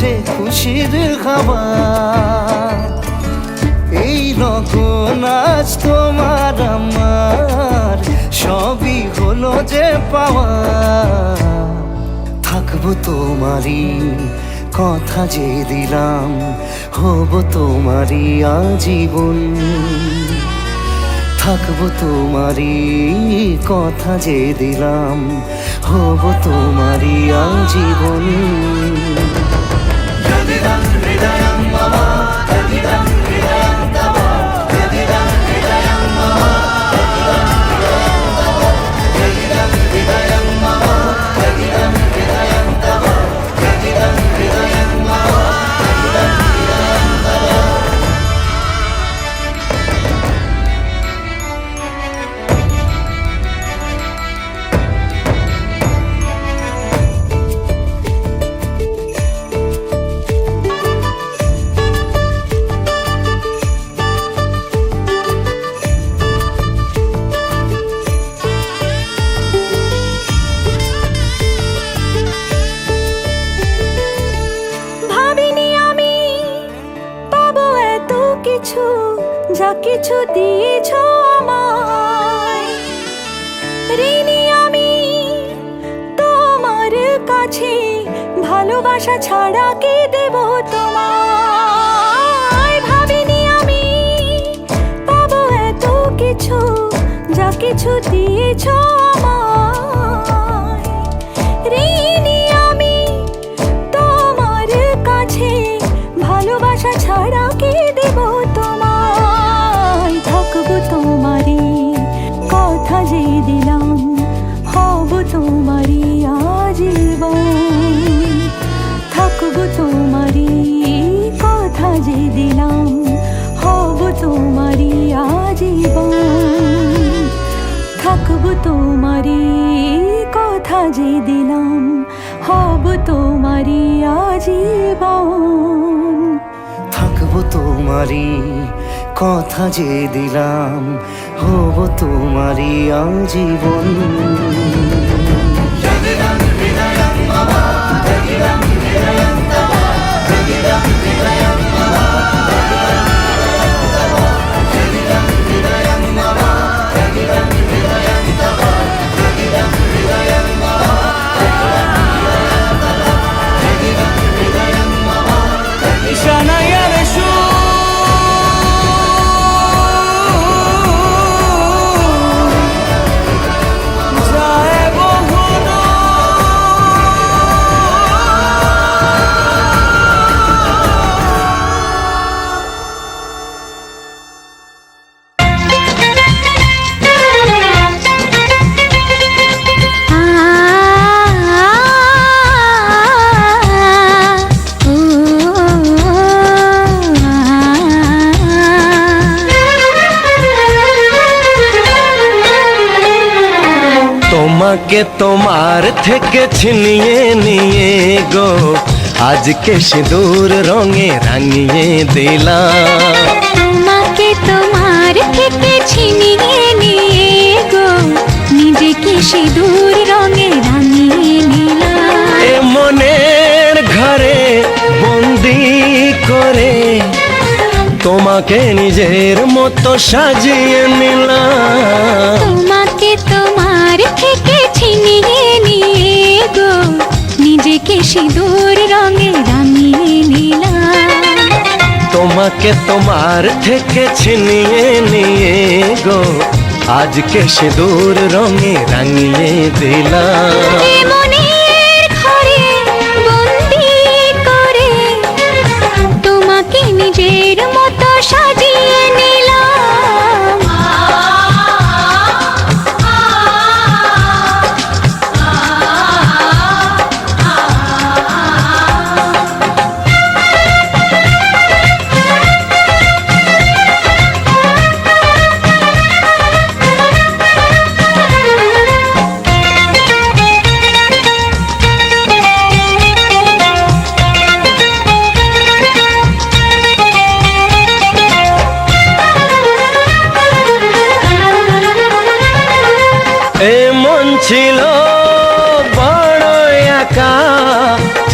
আছে খুশির খাবার। এই রকম আজ তোমার আমার সবই হলো যে পাওয়া। থাকবো তোমারই কথা যে দিলাম, হব তোমারই আজীবন। থাকবো তোমারই কথা যে দিলাম, হব তোমারই আজীবন। যা কিছু দিয়েছ আমায়, ঋণী আমি তোমার কাছে। ভালোবাসা ছাড়া কি দেব তোমায়? ভাবিনি আমি পাবো এত কিছু, যা কিছু দিয়েছ আমায়। ঋণী আমি তোমার কাছে, ভালোবাসা ছাড়া কি দেব তোমায়? থাকবো তোমারই কথা যে দিলাম, হব তোমারই আজীবন। থাকবো তোমারই কথা যে দিলাম, হব তোমারই আজীবন। থাকবো তোমারই কথা যে দিলাম, হব তোমারই আজীবন। থাকবো তোমারই কথা যে দিলাম, হব তোমারই আজীবন। তোমাকে তোমার থেকে ছিনিয়ে নিয়ে গো, আজকে সিঁদুর রঙে রাঙিয়ে দিলাম। তোমাকে তোমার থেকে ছিনিয়ে নিয়ে গো, নিজেকে সিঁদুর রঙে রাঙিয়ে নিলাম। এ মনের ঘরে বন্দি করে তোমাকে নিজের মতো সাজিয়ে নিলাম। তোমাকে তোমার থেকে ছিনিয়ে নিয়ে গো, নিজেকে সিঁদুর রঙে রাঙিয়ে নিলাম। তোমাকে তোমার থেকে ছিনিয়ে নিয়ে গো, আজকে সিঁদুর রঙে রাঙিয়ে দিলাম। মনের ঘরে বন্দি করে তোমাকে নিজের মতো সাজিয়ে নিলাম।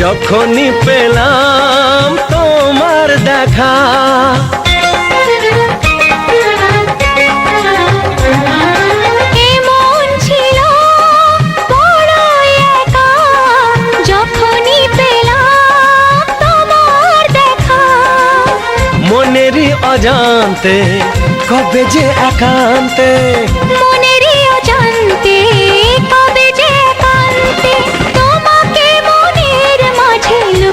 যখনই পেলাম তোমার দেখা। এমন ছিল বড়ই একা, যখনই পেলাম তোমার দেখা। মনেরই অজান্তে কবে যে একান্তে